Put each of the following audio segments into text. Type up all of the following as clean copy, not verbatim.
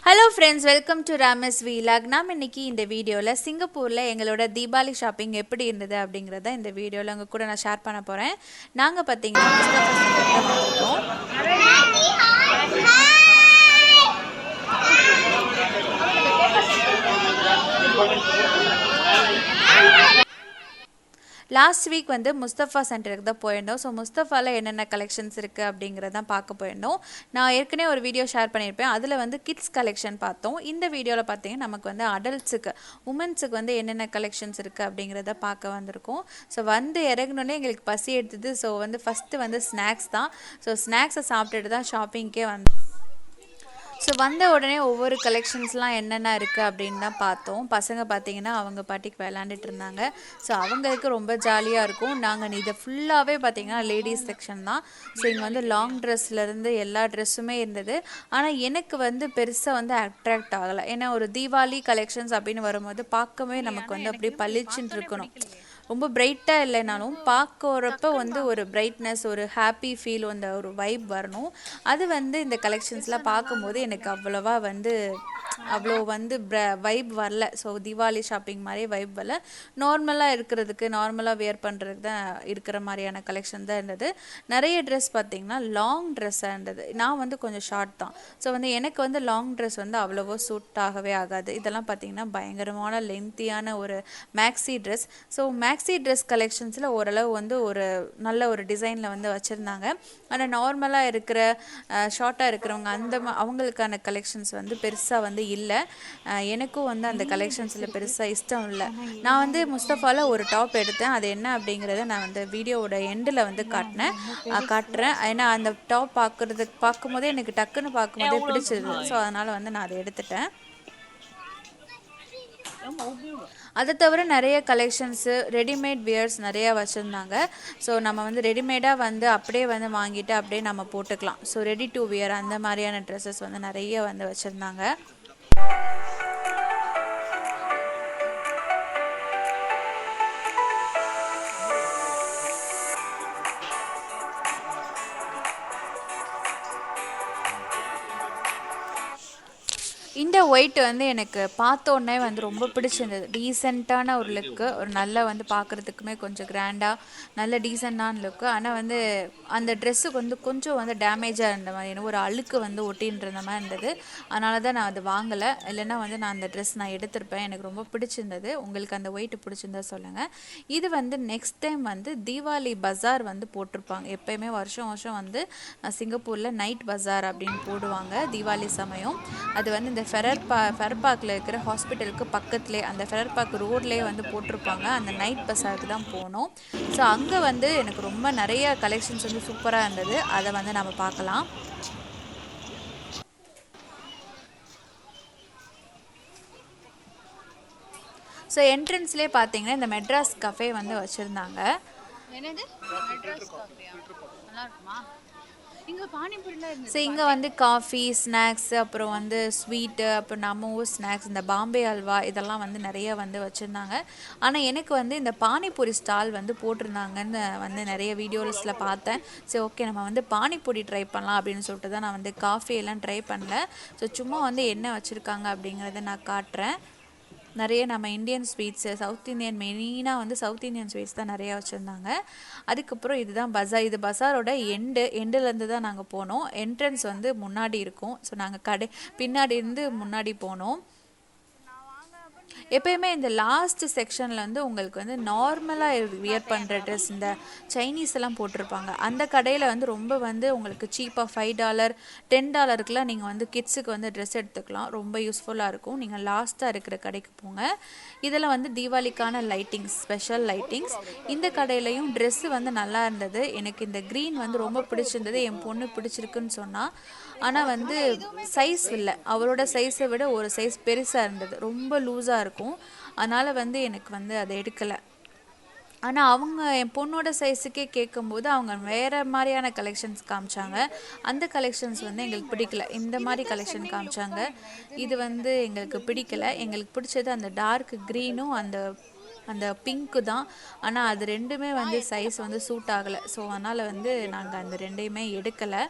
Hello friends, welcome to Ramy's vlog. நாம் இன்னைக்கு இந்த வீடியோல சிங்கப்பூர்ல எங்களோட தீபாவளி ஷாப்பிங் எப்படி இருந்தது அப்படிங்கறத இந்த வீடியோல உங்க கூட நான் ஷேர் பண்ண போறேன். நாங்க பாத்தீங்கன்னா முஸ்தபா சென்டர்ல வந்திருக்கோம். லாஸ்ட் வீக் வந்து முஸ்தபா சென்டருக்கு தான் போயிருந்தோம். ஸோ முஸ்தஃபாவில் என்னென்ன கலெக்ஷன்ஸ் இருக்குது அப்படிங்கிறதான் பார்க்க போயிருந்தோம். நான் ஏற்கனவே ஒரு வீடியோ ஷேர் பண்ணியிருப்பேன். அதில் வந்து கிட்ஸ் கலெக்ஷன் பார்த்தோம். இந்த வீடியோவில் பார்த்தீங்கன்னா நமக்கு வந்து அடல்ட்ஸுக்கு உமன்ஸுக்கு வந்து என்னென்ன கலெக்ஷன்ஸ் இருக்குது அப்படிங்கிறத பார்க்க வந்திருக்கோம். ஸோ வந்து இறங்கினோடனே எங்களுக்கு பசி எடுத்தது. ஸோ வந்து ஃபஸ்ட்டு வந்து ஸ்நாக்ஸ் தான். ஸோ ஸ்நாக்ஸை சாப்பிட்டுட்டு தான் ஷாப்பிங்க்கே வந்தோம். ஸோ வந்த உடனே ஒவ்வொரு கலெக்ஷன்ஸ்லாம் என்னென்ன இருக்குது அப்படின்னு தான் பார்த்தோம். பசங்க பார்த்தீங்கன்னா அவங்க பாட்டிக்கு விளாண்டுட்டு இருந்தாங்க. ஸோ அவங்களுக்கு ரொம்ப ஜாலியாக இருக்கும். நாங்கள் இதை ஃபுல்லாகவே பார்த்தீங்கன்னா லேடிஸ் செக்ஷன் தான். ஸோ இங்கே வந்து லாங் ட்ரெஸ்லேருந்து எல்லா ட்ரெஸ்ஸுமே இருந்தது. ஆனால் எனக்கு வந்து பெருசாக வந்து அட்ராக்ட் ஆகலை. ஏன்னா ஒரு தீபாவளி கலெக்ஷன்ஸ் அப்படின்னு வரும்போது பார்க்கவே நமக்கு வந்து அப்படியே பளிச்சுன்னு இருக்கணும். ரொம்ப பிரைட்டாக இல்லைனாலும் பார்க்குறப்ப வந்து ஒரு பிரைட்னஸ், ஒரு ஹாப்பி ஃபீல், அந்த ஒரு வைப் வரணும். அது வந்து இந்த கலெக்ஷன்ஸ்லாம் பார்க்கும்போது எனக்கு அவ்வளோ வந்து வைப் வரல. ஸோ தீபாவளி ஷாப்பிங் மாதிரி வைப் வரல. நார்மலாக இருக்கிறதுக்கு, நார்மலாக வேர் பண்ணுறதுக்கு தான் இருக்கிற மாதிரியான கலெக்ஷன் தான் இருந்தது. நிறைய ட்ரெஸ் பார்த்திங்கன்னா லாங் ட்ரெஸ்ஸாக இருந்தது. நான் வந்து கொஞ்சம் ஷார்ட் தான். ஸோ வந்து எனக்கு வந்து லாங் ட்ரெஸ் வந்து அவ்வளோவோ சூட் ஆகவே ஆகாது. இதெல்லாம் பார்த்திங்கன்னா பயங்கரமான லென்த்தியான ஒரு maxi dress. So maxi dress கலெக்ஷன்ஸில் ஓரளவு வந்து ஒரு நல்ல ஒரு டிசைனில் வந்து வச்சுருந்தாங்க. ஆனால் நார்மலாக இருக்கிற ஷார்ட்டாக இருக்கிறவங்க அவங்களுக்கான கலெக்ஷன்ஸ் வந்து பெருசாக வந்து இல்லை. எனக்கும் வந்து அந்த கலெக்ஷன்ஸில் பெருசாக இஷ்டம் இல்லை. நான் வந்து முஸ்தஃபாவில் ஒரு டாப் எடுத்தேன். அது என்ன அப்படிங்கிறத நான் வந்து வீடியோவோட எண்டில் வந்து காட்டுறேன். ஏன்னா அந்த டாப் பார்க்கும்போதே எனக்கு டக்குன்னு பார்க்கும்போதே பிடிச்சிருது. ஸோ அதனால் வந்து நான் அதை எடுத்துட்டேன். அதை தவிர நிறைய கலெக்ஷன்ஸு, ரெடிமேட் வியர்ஸ் நிறையா வச்சுருந்தாங்க. ஸோ நம்ம வந்து ரெடிமேடாக வந்து அப்படியே வந்து வாங்கிட்டு அப்படியே நம்ம போட்டுக்கலாம். ஸோ ரெடி டு வியர் அந்த மாதிரியான ட்ரெஸ்ஸஸ் வந்து நிறைய வந்து வச்சுருந்தாங்க. இந்த ஒயிட் வந்து எனக்கு பார்த்தோன்னே வந்து ரொம்ப பிடிச்சிருந்தது. டீசெண்டான ஒரு லுக்கு, ஒரு நல்ல வந்து பார்க்குறதுக்குமே கொஞ்சம் கிராண்டாக நல்ல டீசெண்டான லுக்கு. ஆனால் வந்து அந்த ட்ரெஸ்ஸுக்கு வந்து கொஞ்சம் வந்து டேமேஜாக இருந்த மாதிரி, ஏன்னா ஒரு அழுக்கு வந்து ஒட்டின்ற மாதிரி இருந்தது. அதனால தான் நான் அது வாங்கலை. இல்லைன்னா வந்து நான் அந்த ட்ரெஸ் நான் எடுத்திருப்பேன். எனக்கு ரொம்ப பிடிச்சிருந்தது. உங்களுக்கு அந்த ஒயிட் பிடிச்சிருந்தா சொல்லுங்கள். இது வந்து நெக்ஸ்ட் டைம் வந்து தீபாவளி பஜார் வந்து போட்டிருப்பாங்க. எப்போயுமே வருஷம் வருஷம் வந்து சிங்கப்பூரில் நைட் பஜார் அப்படின்னு போடுவாங்க தீபாவளி சமயம். அது வந்து இந்த ஃபெரர் பார்க்கில் இருக்கிற ஹாஸ்பிட்டலுக்கு பக்கத்துலேயே, அந்த ஃபெரர் பார்க் ரோட்லேயே வந்து போட்டிருப்பாங்க. அந்த நைட் பஸாருக்கு தான் போனோம். ஸோ அங்கே வந்து எனக்கு ரொம்ப நிறைய கலெக்ஷன்ஸ் வந்து சூப்பராக இருந்தது. அதை வந்து நம்ம பார்க்கலாம். ஸோ என்ட்ரன்ஸ்லேயே பார்த்தீங்கன்னா இந்த மெட்ராஸ் கஃபே வந்து வச்சுருந்தாங்க. ஸோ இங்கே வந்து காஃபி, ஸ்நாக்ஸ், அப்புறம் வந்து ஸ்வீட்டு, அப்புறம் நம்ம ஊர் ஸ்நாக்ஸ், இந்த பாம்பே அல்வா இதெல்லாம் வந்து நிறைய வந்து வச்சுருந்தாங்க. ஆனால் எனக்கு வந்து இந்த பானிபூரி ஸ்டால் வந்து போட்டிருந்தாங்கன்னு வந்து நிறைய வீடியோஸில் பார்த்தேன். சரி, ஓகே நம்ம வந்து பானிபூரி ட்ரை பண்ணலாம் அப்படின்னு சொல்லிட்டு தான் நான் வந்து காஃபியெல்லாம் ட்ரை பண்ணல. ஸோ சும்மா வந்து என்ன வச்சுருக்காங்க அப்படிங்கிறத நான் காட்டுறேன். நிறைய நம்ம இந்தியன் ஸ்வீட்ஸு, சவுத் இந்தியன், மெயினாக வந்து சவுத் இந்தியன் ஸ்வீட்ஸ் தான் நிறையா வச்சுருந்தாங்க. அதுக்கப்புறம் இதுதான் பஸார். இது பஸாரோட எண்டுலேருந்து தான் நாங்கள் போனோம். என்ட்ரன்ஸ் வந்து முன்னாடி இருக்கும். ஸோ நாங்கள் பின்னாடி இருந்து முன்னாடி போனோம். எப்பயுமே இந்த லாஸ்ட் செக்ஷனில் வந்து உங்களுக்கு வந்து நார்மலாக வியர் பண்ணுற ட்ரெஸ், இந்த சைனீஸ் எல்லாம் போட்டிருப்பாங்க. அந்த கடையில் வந்து ரொம்ப வந்து உங்களுக்கு சீப்பாக $5 $10 நீங்கள் வந்து கிட்ஸுக்கு வந்து ட்ரெஸ் எடுத்துக்கலாம். ரொம்ப யூஸ்ஃபுல்லாக இருக்கும். நீங்கள் லாஸ்ட்டாக இருக்கிற கடைக்கு போங்க. இதெல்லாம் வந்து தீபாவளிக்கான லைட்டிங்ஸ், ஸ்பெஷல் லைட்டிங்ஸ். இந்த கடையிலையும் ட்ரெஸ்ஸு வந்து நல்லா இருந்தது. எனக்கு இந்த க்ரீன் வந்து ரொம்ப பிடிச்சிருந்தது. என் பொண்ணு பிடிச்சிருக்குன்னு சொன்னால். ஆனால் வந்து சைஸ் இல்லை, அவரோட சைஸை விட ஒரு சைஸ் பெருசாக இருந்தது. ரொம்ப லூஸாக இருக்கும். அதனால் வந்து எனக்கு வந்து அதை எடுக்கலை. ஆனால் அவங்க என் பொண்ணோட சைஸுக்கே கேட்கும்போது அவங்க வேறு மாதிரியான கலெக்ஷன்ஸ் காமிச்சாங்க. அந்த கலெக்ஷன்ஸ் வந்து எங்களுக்கு பிடிக்கல. இந்த மாதிரி கலெக்ஷன் காமிச்சாங்க. இது வந்து எங்களுக்கு பிடிக்கலை. எங்களுக்கு பிடிச்சது அந்த டார்க் க்ரீனும் அந்த பிங்க்கு தான். ஆனால் அது ரெண்டுமே வந்து சைஸ் வந்து சூட் ஆகலை. ஸோ அதனால் வந்து நாங்கள் அந்த ரெண்டையுமே எடுக்கலை.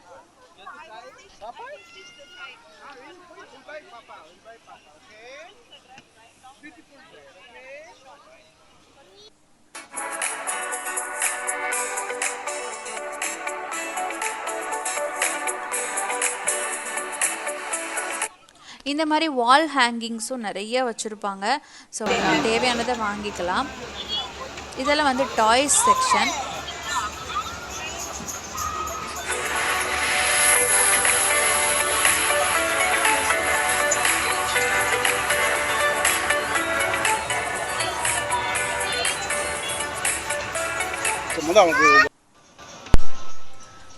இந்த மாதிரி வால் ஹேங்கிங்ஸும் நிறைய வச்சுருப்பாங்க. ஸோ தேவையானதை வாங்கிக்கலாம். இதெல்லாம் வந்து டாய்ஸ் செக்ஷன்.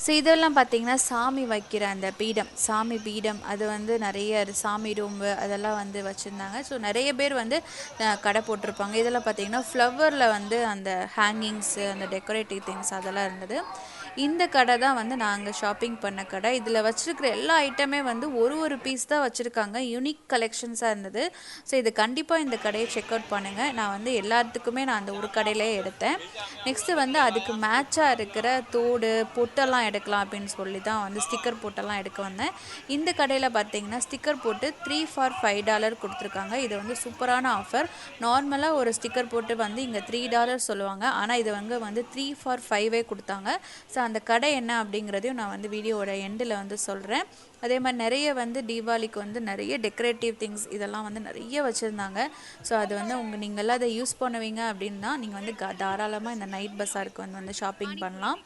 ஸோ இதெல்லாம் பார்த்திங்கன்னா சாமி வைக்கிற அந்த பீடம், சாமி பீடம், அது வந்து நிறைய சாமி ரூம்பு அதெல்லாம் வந்து வச்சுருந்தாங்க. ஸோ நிறைய பேர் வந்து கடை போட்டிருப்பாங்க. இதெல்லாம் பார்த்திங்கன்னா ஃப்ளவரில் வந்து அந்த ஹேங்கிங்ஸு, அந்த டெக்கரேட்டிவ் திங்ஸ் அதெல்லாம் இருந்தது. இந்த கடை தான் வந்து நாங்கள் ஷாப்பிங் பண்ண கடை. இதில் வச்சுருக்கிற எல்லா ஐட்டமே வந்து ஒரு பீஸ் தான் வச்சுருக்காங்க. யூனிக் கலெக்ஷன்ஸாக இருந்தது. ஸோ இது கண்டிப்பாக இந்த கடையை செக் அவுட் பண்ணுங்கள். நான் வந்து எல்லாத்துக்குமே நான் அந்த ஒரு கடையிலே எடுத்தேன். நெக்ஸ்ட்டு வந்து அதுக்கு மேட்சாக இருக்கிற தோடு பொட்டெல்லாம் எடுக்கலாம் அப்படின்னு சொல்லி தான் வந்து ஸ்டிக்கர் போட்டெல்லாம் எடுக்க வந்தேன். இந்த கடையில் பார்த்தீங்கன்னா ஸ்டிக்கர் போட்டு 3 for $5 கொடுத்துருக்காங்க. இது வந்து சூப்பரான ஆஃபர். நார்மலாக ஒரு ஸ்டிக்கர் போட்டு வந்து இங்கே $3 சொல்லுவாங்க. ஆனால் இது வந்து 3 for 5 கொடுத்தாங்க. ஸோ அந்த கடை என்ன அப்படிங்கிறதையும் நான் வந்து வீடியோவோட எண்டில் வந்து சொல்கிறேன். அதே மாதிரி நிறைய வந்து தீபாவளிக்கு வந்து நிறைய டெக்கரேட்டிவ் திங்ஸ் இதெல்லாம் வந்து நிறைய வச்சுருந்தாங்க. ஸோ அது வந்து நீங்கள்லாம் அதை யூஸ் பண்ணுவீங்க அப்படின்னா நீங்கள் வந்து தாராளமாக இந்த நைட் பஸாருக்கு வந்து ஷாப்பிங் பண்ணலாம்.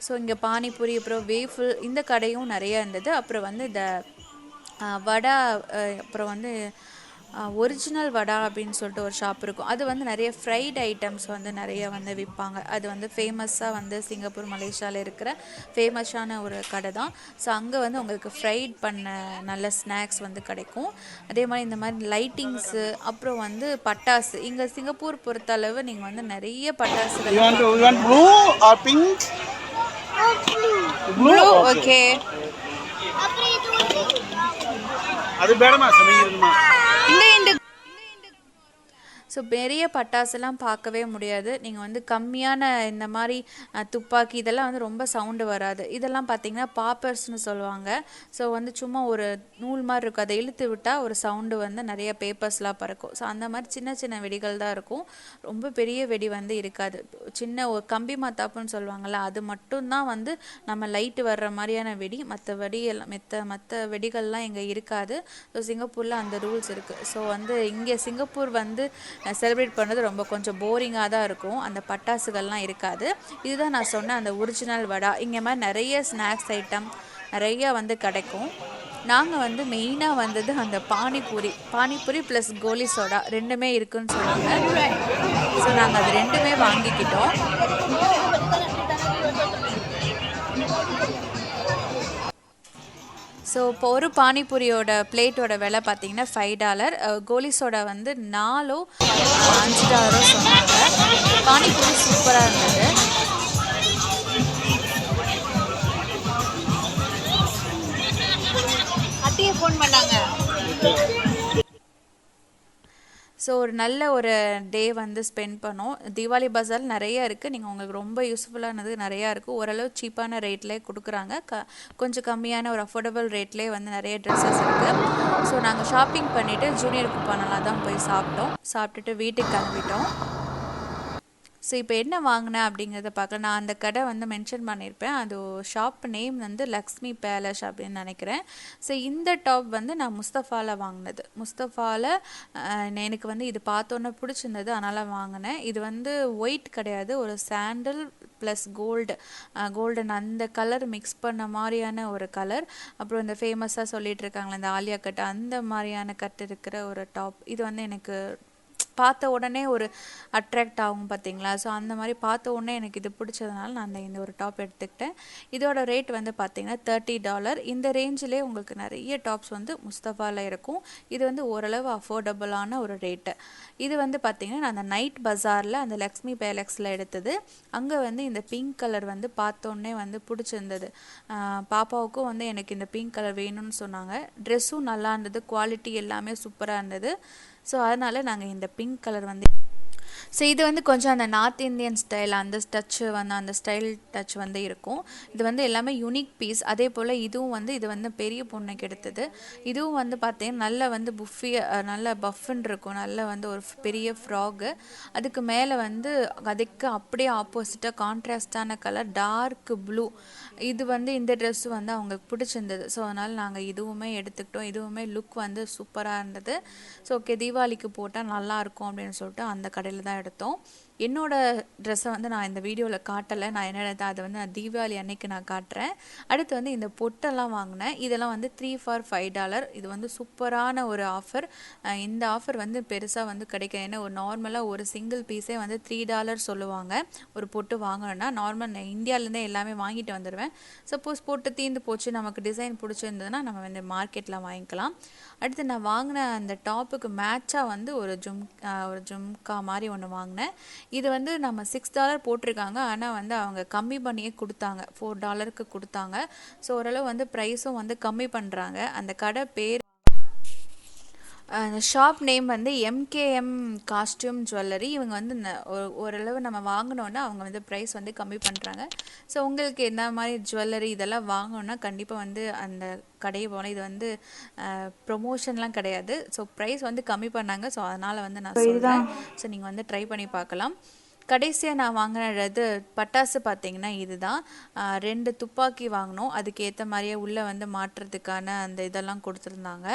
ஸோ இங்கே பானிபூரி, அப்புறம் வேஃபிள், இந்த கடையும் நிறைய இருந்தது. அப்புறம் வந்து இந்த வடை, அப்புறம் வந்து ஒரிஜினல் வடா அப்படின்னு சொல்லிட்டு ஒரு ஷாப் இருக்கும். அது வந்து நிறைய ஃப்ரைட் ஐட்டம்ஸ் வந்து நிறைய வந்து விற்பாங்க. அது வந்து ஃபேமஸாக வந்து சிங்கப்பூர், மலேசியாவில் இருக்கிற ஃபேமஸான ஒரு கடை தான். ஸோ அங்கே வந்து உங்களுக்கு ஃப்ரைட் பண்ண நல்ல ஸ்நாக்ஸ் வந்து கிடைக்கும். அதே மாதிரி இந்த மாதிரி லைட்டிங்ஸு, அப்புறம் வந்து பட்டாசு. இங்கே சிங்கப்பூர் பொறுத்தளவு நீங்கள் வந்து நிறைய பட்டாசுகள். ஓகே, அது பேடமா சமைக்கிறதுமா. இந்த ஸோ பெரிய பட்டாசுலாம் பார்க்கவே முடியாது. நீங்கள் வந்து கம்மியான இந்த மாதிரி துப்பாக்கி இதெல்லாம் வந்து ரொம்ப சவுண்டு வராது. இதெல்லாம் பார்த்திங்கன்னா பாப்பர்ஸ்னு சொல்லுவாங்க. ஸோ வந்து சும்மா ஒரு நூல் மாதிரி இருக்கும், அதை இழுத்து விட்டால் ஒரு சவுண்டு வந்து நிறைய பேப்பர்ஸ்லாம் பறக்கும். ஸோ அந்த மாதிரி சின்ன சின்ன வெடிகள் தான் இருக்கும். ரொம்ப பெரிய வெடி வந்து இருக்காது. சின்ன ஒரு கம்பி மத்தாப்புன்னு சொல்லுவாங்கள்ல, அது மட்டும்தான் வந்து நம்ம லைட்டு வர்ற மாதிரியான வெடி. மற்ற வெடியெல்லாம் மற்ற வெடிகள்லாம் இங்கே இருக்காது. ஸோ சிங்கப்பூரில் அந்த ரூல்ஸ் இருக்குது. ஸோ வந்து இங்கே சிங்கப்பூர் வந்து செலிப்ரேட் பண்ணுறது ரொம்ப கொஞ்சம் போரிங்காக தான் இருக்கும். அந்த பட்டாசுகள்லாம் இருக்காது. இதுதான் நான் சொன்ன அந்த ஒரிஜினல் வடா. இங்கே மாதிரி நிறைய ஸ்நாக்ஸ் ஐட்டம் நிறையா வந்து கிடைக்கும். நாங்கள் வந்து மெயினாக வந்தது அந்த பானிபூரி ப்ளஸ் கோலி சோடா ரெண்டுமே இருக்குதுன்னு சொன்னாங்க. ஸோ நாங்கள் அது ரெண்டுமே வாங்கிக்கிட்டோம். ஸோ இப்போ ஒரு பானிபூரியோட பிளேட்டோட விலை பார்த்தீங்கன்னா $5. கோலி சோடா வந்து $4 $5 சொன்னாங்க. பானிபூரி சூப்பராக இருந்தது. அத்தையை ஃபோன் பண்ணாங்க. ஸோ ஒரு நல்ல ஒரு டே வந்து ஸ்பெண்ட் பண்ணோம். தீபாவளி பஸார் நிறையா இருக்குது. நீங்கள் உங்களுக்கு ரொம்ப யூஸ்ஃபுல்லானது நிறையா இருக்குது. ஓரளவு சீப்பான ரேட்லேயே கொடுக்குறாங்க. கொஞ்சம் கம்மியான ஒரு அஃபோர்டபுள் ரேட்லேயே வந்து நிறைய ட்ரெஸ்ஸஸ் இருக்குது. ஸோ நாங்கள் ஷாப்பிங் பண்ணிவிட்டு ஜூனியர் குப்பானெல்லாம் தான் போய் சாப்பிட்டுட்டு வீட்டுக்கு கிளம்பிட்டோம். ஸோ இப்போ என்ன வாங்கினேன் அப்படிங்கிறத பார்க்கலாம். நான் அந்த கடை வந்து மென்ஷன் பண்ணியிருப்பேன். அது ஷாப் நேம் வந்து லக்ஷ்மி பேலஸ் அப்படின்னு நினைக்கிறேன். ஸோ இந்த டாப் வந்து நான் முஸ்தஃபாவில் வாங்கினது. முஸ்தஃபாவில் எனக்கு வந்து இது பார்த்தோன்னே பிடிச்சிருந்தது, அதனால் வாங்கினேன். இது வந்து ஒயிட் கிடையாது, ஒரு சாண்டல் ப்ளஸ் கோல்டன் அந்த கலர் மிக்ஸ் பண்ண மாதிரியான ஒரு கலர். அப்புறம் இந்த ஃபேமஸாக சொல்லிகிட்டு இருக்காங்களே இந்த ஆலியா கட், அந்த மாதிரியான கட் இருக்கிற ஒரு டாப். இது வந்து எனக்கு பார்த்த உடனே ஒரு அட்ராக்ட் ஆகும் பார்த்தீங்களா. ஸோ அந்த மாதிரி பார்த்த உடனே எனக்கு இது பிடிச்சதுனால நான் இந்த ஒரு டாப் எடுத்துக்கிட்டேன். இதோட ரேட் வந்து பார்த்திங்கன்னா $30. இந்த ரேஞ்சிலே உங்களுக்கு நிறைய டாப்ஸ் வந்து முஸ்தஃபாவில் இருக்கும். இது வந்து ஓரளவு அஃபோர்டபுளான ஒரு ரேட்டு. இது வந்து பார்த்திங்கன்னா நான் அந்த நைட் பஸாரில் அந்த லக்ஷ்மி பேலக்ஸில் எடுத்தது. அங்கே வந்து இந்த பிங்க் கலர் வந்து பார்த்தோன்னே வந்து பிடிச்சிருந்தது. பாப்பாவுக்கும் வந்து எனக்கு இந்த பிங்க் கலர் வேணும்னு சொன்னாங்க. ட்ரெஸ்ஸும் நல்லா இருந்தது, குவாலிட்டி எல்லாமே சூப்பராக இருந்தது. ஸோ அதனால் நாங்கள் இந்த பிங்க் கலர் வந்து ஸோ இது வந்து கொஞ்சம் அந்த நார்த் இந்தியன் ஸ்டைல் அந்த டச்சு வந்து அந்த ஸ்டைல் டச் வந்து இருக்கும். இது வந்து எல்லாமே யூனிக் பீஸ். அதே போல் இதுவும் வந்து இது வந்து பெரிய பொண்ணுக்கு எடுத்தது. இதுவும் வந்து பார்த்தீங்கன்னா நல்ல வந்து நல்ல பஃப்னு இருக்கும். நல்ல வந்து ஒரு பெரிய ஃப்ராகு. அதுக்கு மேலே வந்து அதுக்கு அப்படியே ஆப்போசிட்டாக கான்ட்ராஸ்டான கலர் டார்க் ப்ளூ. இது வந்து இந்த ட்ரெஸ் வந்து அவங்களுக்கு பிடிச்சிருந்தது. ஸோ அதனால் நாங்கள் இதுவுமே எடுத்துக்கிட்டோம். இதுவுமே லுக் வந்து சூப்பராக இருந்தது. ஸோ ஓகே தீபாவளிக்கு போட்டால் நல்லாயிருக்கும் அப்படின்னு சொல்லிட்டு அந்த கடையில் தான் எடுத்தோம். என்னோடய ட்ரெஸ்ஸை வந்து நான் இந்த வீடியோவில் காட்டலை. நான் என்ன எடுத்தேன் அதை வந்து நான் தீபாவளி அன்னைக்கு நான் காட்டுறேன். அடுத்து வந்து இந்த பொட்டெல்லாம் வாங்கினேன். இதெல்லாம் வந்து 3 for $5. இது வந்து சூப்பரான ஒரு ஆஃபர். இந்த ஆஃபர் வந்து பெருசாக வந்து கிடைக்கும். ஏன்னா ஒரு நார்மலாக ஒரு சிங்கிள் பீஸே வந்து $3 சொல்லுவாங்க. ஒரு பொட்டு வாங்கணும்னா நார்மல் நான் இந்தியாவிலேருந்தே எல்லாமே வாங்கிட்டு வந்துடுவேன். சப்போஸ் பொட்டு தீர்ந்து போச்சு நமக்கு டிசைன் பிடிச்சிருந்ததுன்னா நம்ம வந்து மார்க்கெட்டில் வாங்கிக்கலாம். அடுத்து நான் வாங்கின அந்த டாப்புக்கு மேட்சாக வந்து ஒரு ஜும்கா மாதிரி ஒன்று வாங்கினேன். இது வந்து நம்ம $6 போட்டிருக்காங்க. ஆனால் வந்து அவங்க கம்மி பண்ணியே கொடுத்தாங்க. $4 கொடுத்தாங்க. ஸோ ஓரளவு வந்து ப்ரைஸும் வந்து கம்மி பண்ணுறாங்க. அந்த கடை பேர் ஷாப் நேம் வந்து எம்கேஎம் காஸ்டியூம் ஜுவல்லரி. இவங்க வந்து ஓரளவு நம்ம வாங்கினோன்னா அவங்க வந்து ப்ரைஸ் வந்து கம்மி பண்ணுறாங்க. ஸோ உங்களுக்கு என்ன மாதிரி ஜுவல்லரி இதெல்லாம் வாங்கணுன்னா கண்டிப்பாக வந்து அந்த கடையை போனால் இது வந்து ப்ரொமோஷன்லாம் கிடையாது. ஸோ ப்ரைஸ் வந்து கம்மி பண்ணாங்க. ஸோ அதனால் வந்து நான் சொல்கிறேன். ஸோ நீங்கள் வந்து ட்ரை பண்ணி பார்க்கலாம். கடைசியாக நான் வாங்கினது பட்டாசு பார்த்தீங்கன்னா இதுதான். 2 துப்பாக்கி வாங்கினோம். அதுக்கேற்ற மாதிரியே உள்ளே வந்து மாட்டுறதுக்கான அந்த இதெல்லாம் கொடுத்துருந்தாங்க.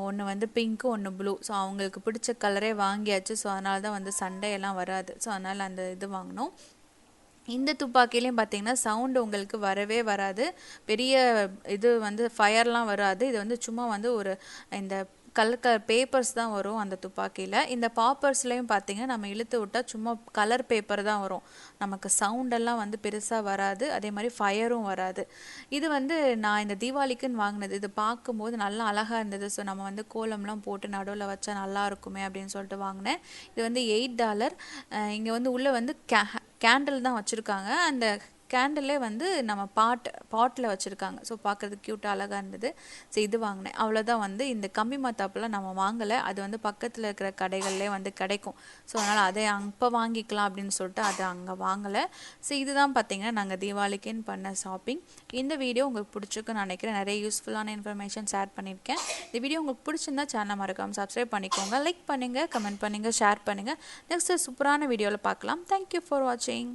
ஒன்று வந்து பிங்க்கு, ஒன்று ப்ளூ. ஸோ அவங்களுக்கு பிடிச்ச கலரே வாங்கியாச்சு. ஸோ அதனால தான் வந்து சண்டையெல்லாம் வராது. ஸோ அதனால் அந்த இது வாங்கினோம். இந்த துப்பாக்கிலையும் பார்த்தீங்கன்னா சவுண்டு உங்களுக்கு வரவே வராது. பெரிய இது வந்து ஃபயர்லாம் வராது. இது வந்து சும்மா வந்து ஒரு இந்த கலர் பேப்பர்ஸ் தான் வரும் அந்த துப்பாக்கியில். இந்த பாப்பர்ஸ்லேயும் பார்த்தீங்கன்னா நம்ம இழுத்து விட்டால் சும்மா கலர் பேப்பர் தான் வரும். நமக்கு சவுண்டெல்லாம் வந்து பெருசாக வராது. அதே மாதிரி ஃபயரும் வராது. இது வந்து நான் இந்த தீபாவளிக்குன்னு வாங்கினது. இது பார்க்கும்போது நல்லா அழகாக இருந்தது. ஸோ நம்ம வந்து கோலம்லாம் போட்டு நடுவில் வச்சா நல்லா இருக்குமே அப்படின்னு சொல்லிட்டு வாங்கினேன். இது வந்து $8. இங்கே வந்து உள்ளே வந்து கேண்டில் தான் வச்சுருக்காங்க. அந்த கேண்டிலே வந்து நம்ம பாட்டில் வச்சுருக்காங்க. ஸோ பார்க்குறதுக்கு க்யூட்டாக அழகாக இருந்தது. ஸோ இது வாங்கினேன். அவ்வளோதான். வந்து இந்த கம்பி மத்தாப்பெல்லாம் நம்ம வாங்கலை. அது வந்து பக்கத்தில் இருக்கிற கடைகள்லே வந்து கிடைக்கும். ஸோ அதனால் அதை அப்போ வாங்கிக்கலாம் அப்படின்னு சொல்லிட்டு அதை அங்கே வாங்கலை. ஸோ இதுதான் பார்த்திங்கன்னா நாங்கள் தீபாவளிக்குன்னு பண்ண ஷாப்பிங். இந்த வீடியோ உங்களுக்கு பிடிச்சிருக்குன்னு நினைக்கிறேன். நிறைய யூஸ்ஃபுல்லான இன்ஃபர்மேஷன் ஷேர் பண்ணியிருக்கேன். இந்த வீடியோ உங்களுக்கு பிடிச்சிருந்தா சேனலை மறக்காமல் சப்ஸ்கிரைப் பண்ணிக்கோங்க. லைக் பண்ணுங்கள், கமெண்ட் பண்ணுங்கள், ஷேர் பண்ணுங்கள். நெக்ஸ்ட்டு சூப்பரான வீடியோவில் பார்க்கலாம். தேங்க்யூ ஃபார் வாட்சிங்.